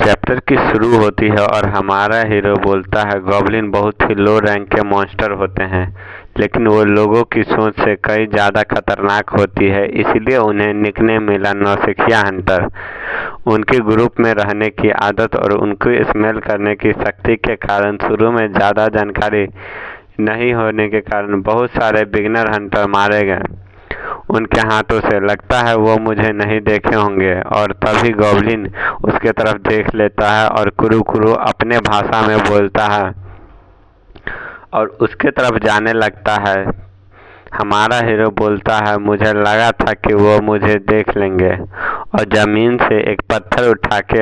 Chapter की शुरू होती है और हमारा हीरो बोलता है गॉब्लिन बहुत ही लो रैंक के मॉन्स्टर होते हैं, लेकिन वो लोगों की सोच से कई ज़्यादा खतरनाक होती है, इसलिए उन्हें निकनेम मिला नौसिखिया हंटर। उनके ग्रुप में रहने की आदत और उनकी स्मेल करने की शक्ति के कारण शुरू में ज़्यादा जानकारी नहीं होने के कारण बहुत सारे बिगिनर हंटर मारे गए उनके हाथों से। लगता है वो मुझे नहीं देखे होंगे, और तभी गॉब्लिन उसके तरफ देख लेता है और कुरु कुरु अपने भाषा में बोलता है और उसके तरफ जाने लगता है। हमारा हीरो बोलता है मुझे लगा था कि वो मुझे देख लेंगे, और ज़मीन से एक पत्थर उठा के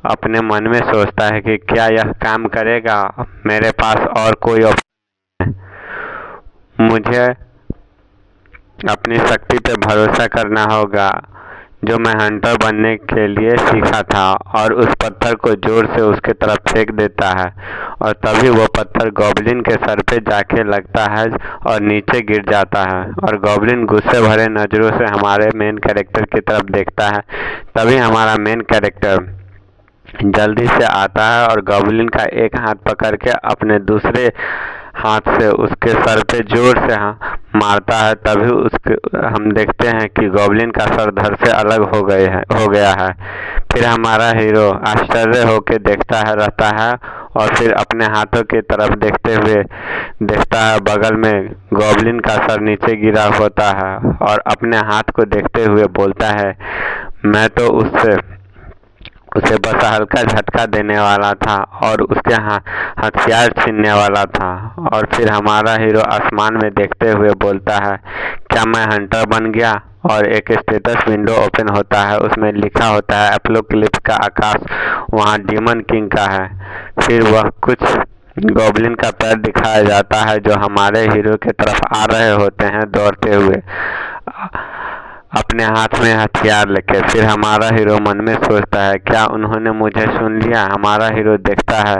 अपने मन में सोचता है कि क्या यह काम करेगा, मेरे पास और कोई ऑप्शन है। मुझे अपनी शक्ति पे भरोसा करना होगा जो मैं हंटर बनने के लिए सीखा था, और उस पत्थर को जोर से उसके तरफ फेंक देता है और तभी वो पत्थर गॉब्लिन के सर पे जाके लगता है और नीचे गिर जाता है। और गॉब्लिन गुस्से भरे नज़रों से हमारे मेन कैरेक्टर की तरफ देखता है। तभी हमारा मेन कैरेक्टर जल्दी से आता है और गॉब्लिन का एक हाथ पकड़ के अपने दूसरे हाथ से उसके सर पे जोर से मारता है। तभी उसके हम देखते हैं कि गॉब्लिन का सर धड़ से अलग हो गया है। फिर हमारा हीरो आश्चर्य होकर देखता है रहता है और फिर अपने हाथों की तरफ देखते हुए देखता है बगल में गॉब्लिन का सर नीचे गिरा होता है, और अपने हाथ को देखते हुए बोलता है मैं तो उसे बस हल्का झटका देने वाला था और उसके हथियार छीनने वाला था। और फिर हमारा हीरो आसमान में देखते हुए बोलता है क्या मैं हंटर बन गया। और एक स्टेटस विंडो ओपन होता है, उसमें लिखा होता है एपोकलिप्स का आकाश, वहाँ डीमन किंग का है। फिर वह कुछ गॉब्लिन का पैर दिखाया जाता है जो हमारे हीरो की तरफ आ रहे होते हैं दौड़ते हुए अपने हाथ में हथियार लेके। फिर हमारा हीरो मन में सोचता है क्या उन्होंने मुझे सुन लिया। हमारा हीरो देखता है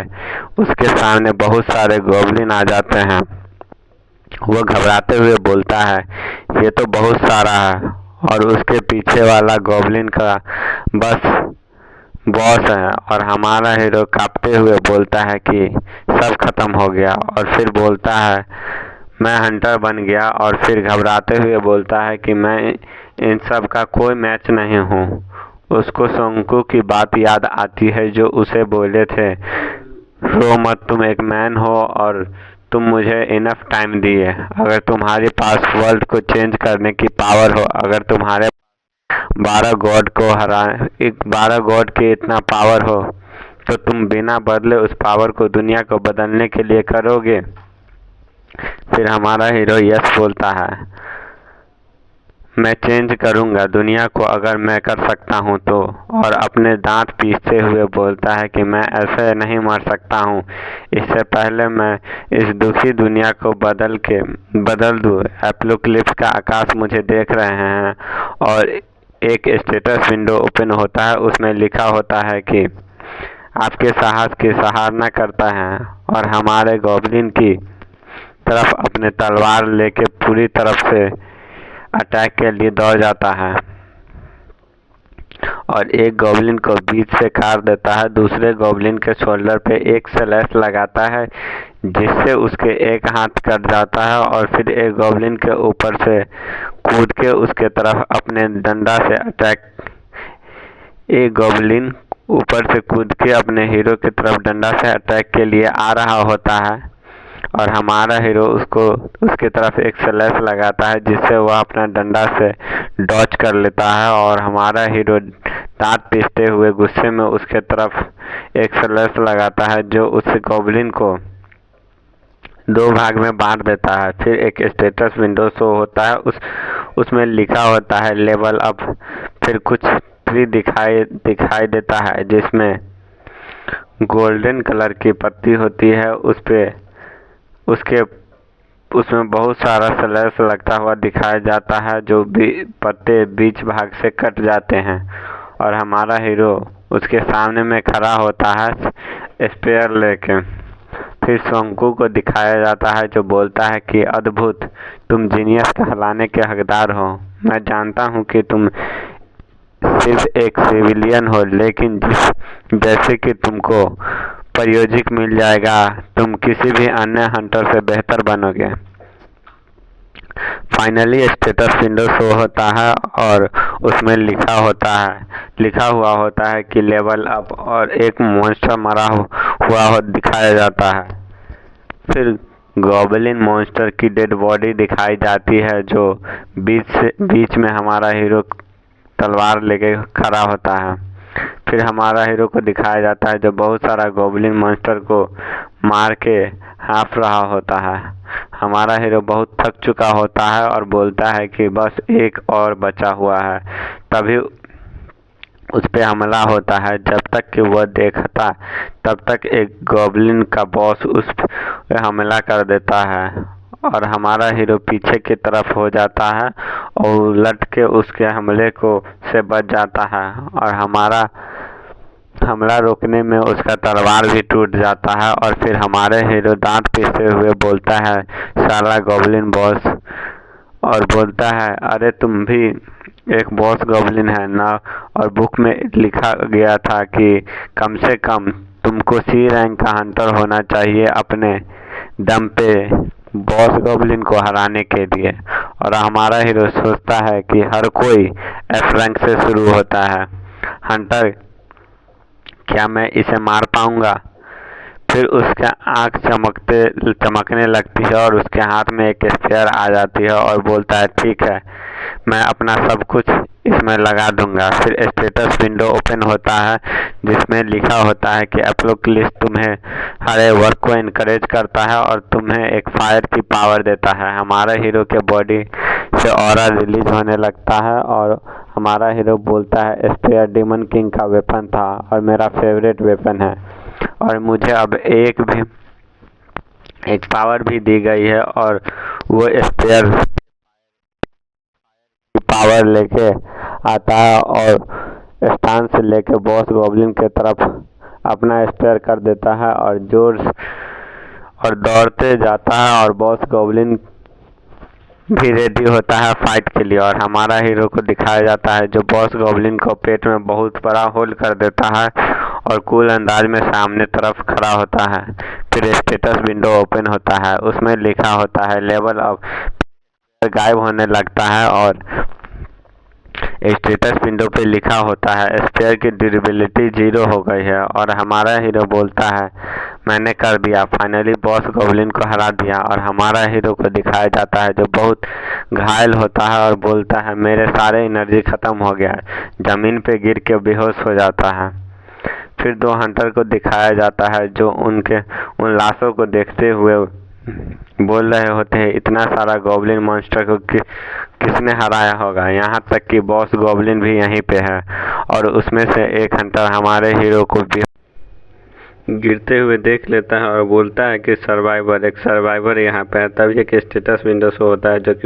उसके सामने बहुत सारे गॉब्लिन आ जाते हैं। वो घबराते हुए बोलता है ये तो बहुत सारा है, और उसके पीछे वाला गॉब्लिन का बॉस है। और हमारा हीरो कांपते हुए बोलता है कि सब खत्म हो गया, और फिर बोलता है मैं हंटर बन गया। और फिर घबराते हुए बोलता है कि मैं इन सब का कोई मैच नहीं हूँ। उसको शंकु की बात याद आती है जो उसे बोले थे रो मत, तुम एक मैन हो और तुम मुझे इनफ टाइम दिए। अगर तुम्हारे पास वर्ल्ड को चेंज करने की पावर हो, अगर तुम्हारे 12 गॉड के इतना पावर हो, तो तुम बिना बदले उस पावर को दुनिया को बदलने के लिए करोगे। फिर हमारा हीरो यस बोलता है मैं चेंज करूंगा दुनिया को अगर मैं कर सकता हूं तो। और अपने दांत पीसते हुए बोलता है कि मैं ऐसे नहीं मर सकता हूं, इससे पहले मैं इस दुखी दुनिया को बदल दूं। एपोकलिप्स का आकाश मुझे देख रहे हैं। और एक स्टेटस विंडो ओपन होता है, उसमें लिखा होता है कि आपके साहस की सराहना करता है। और हमारे गॉब्लिन की तरफ अपने तलवार लेके पूरी तरफ से अटैक के लिए दौड़ जाता है और एक गॉब्लिन को बीच से काट देता है। दूसरे गॉब्लिन के शोल्डर पे एक स्लैश लगाता है जिससे उसके एक हाथ कट जाता है, और फिर एक गॉब्लिन के ऊपर से कूद के उसके तरफ अपने डंडा से अटैक एक गॉब्लिन ऊपर से कूद के अपने हीरो की तरफ डंडा से अटैक के लिए आ रहा होता है, और हमारा हीरो उसके तरफ एक स्लैश लगाता है जिससे वह अपना डंडा से डॉच कर लेता है। और हमारा हीरो दांत पीसते हुए गुस्से में उसके तरफ एक स्लैश लगाता है जो उस गॉब्लिन को 2 भाग में बांट देता है। फिर एक स्टेटस विंडो शो होता है, उसमें लिखा होता है लेवल अप। फिर कुछ फ्री दिखाई देता है जिसमें गोल्डन कलर की पत्ती होती है, उसमें बहुत सारा स्लैश लगता हुआ दिखाया जाता है जो पत्ते बीच भाग से कट जाते हैं। और हमारा हीरो उसके सामने में खड़ा होता है स्पेयर लेके। फिर शंकु को दिखाया जाता है जो बोलता है कि अद्भुत, तुम जीनियस कहलाने के हकदार हो। मैं जानता हूँ कि तुम सिर्फ एक सिविलियन हो, लेकिन जैसे कि तुमको प्रायोजिक मिल जाएगा, तुम किसी भी अन्य हंटर से बेहतर बनोगे। फाइनली स्टेटस विंडो शो होता है और उसमें लिखा हुआ होता है कि लेवल अप, और एक मॉन्स्टर मरा हुआ हो दिखाया जाता है। फिर गॉबलिन मॉन्स्टर की डेड बॉडी दिखाई जाती है, जो बीच में हमारा हीरो तलवार लेके खड़ा होता है। फिर हमारा हीरो को दिखाया जाता है जो बहुत सारा गॉबलिन मॉन्स्टर को मार के हाँफ रहा होता है। हमारा हीरो बहुत थक चुका होता है और बोलता है कि बस एक और बचा हुआ है। तभी उस पे हमला होता है। जब तक कि वह देखता तब तक एक गॉबलिन का बॉस उस पे हमला कर देता है और हमारा हीरो पीछे की तरफ हो जाता है और उलट के उसके हमले को से बच जाता है और हमारा हमला रोकने में उसका तलवार भी टूट जाता है। और फिर हमारे हीरो दांत पीसते हुए बोलता है, साला गॉबलिन बॉस, और बोलता है, अरे तुम भी एक बॉस गॉबलिन है ना, और बुक में लिखा गया था कि कम से कम तुमको सी रैंक का हंटर होना चाहिए अपने दम पे बॉस गॉबलिन को हराने के लिए। और हमारा हीरो सोचता है कि हर कोई एफ रैंक से शुरू होता है, हंटर क्या मैं इसे मार पाऊंगा? फिर उसका आँख चमकने लगती है और उसके हाथ में एक स्पेयर आ जाती है और बोलता है, ठीक है, मैं अपना सब कुछ इसमें लगा दूंगा। फिर स्टेटस विंडो ओपन होता है जिसमें लिखा होता है कि एपोकलिप्स तुम्हें हरे वर्क को इनकरेज करता है और तुम्हें एक फायर की पावर देता है। हमारा हीरो के बॉडी से ऑरा रिलीज होने लगता है और हमारा हीरो बोलता है, स्पेयर डीमन किंग का वेपन था और मेरा फेवरेट वेपन है, और मुझे अब एक पावर भी दी गई है और वो स्पेयर पावर लेके आता है और स्थान से लेके बॉस गॉबलिन के तरफ अपना स्पेयर कर देता है और और दौड़ते जाता है और बॉस गॉबलिन भी रेडी होता है फाइट के लिए। और हमारा हीरो को दिखाया जाता है जो बॉस गॉबलिन को पेट में बहुत बड़ा होल कर देता है और कूल अंदाज में सामने तरफ खड़ा होता है। फिर स्टेटस विंडो ओपन होता है, उसमें लिखा होता है लेवल अप, गायब होने लगता है और स्टेटस विंडो पे लिखा होता है स्पेयर की ड्यूरेबिलिटी 0 हो गई है। और हमारा हीरो बोलता है, मैंने कर दिया, फाइनली बॉस गॉबलिन को हरा दिया। और हमारा हीरो को दिखाया जाता है जो बहुत घायल होता है और बोलता है, मेरे सारे एनर्जी खत्म हो गया, जमीन पे गिर के बेहोश हो जाता है। फिर दो हंटर को दिखाया जाता है जो उन लाशों को देखते हुए बोल रहे होते हैं, इतना सारा गॉबलिन मॉन्स्टर को किसने हराया होगा, यहाँ तक कि बॉस गॉबलिन भी यहीं पे है। और उसमें से एक हंटर हमारे हीरो को भी गिरते हुए देख लेता है और बोलता है कि एक सर्वाइवर यहाँ पे है। तभी एक स्टेटस विंडो शो होता है जो कि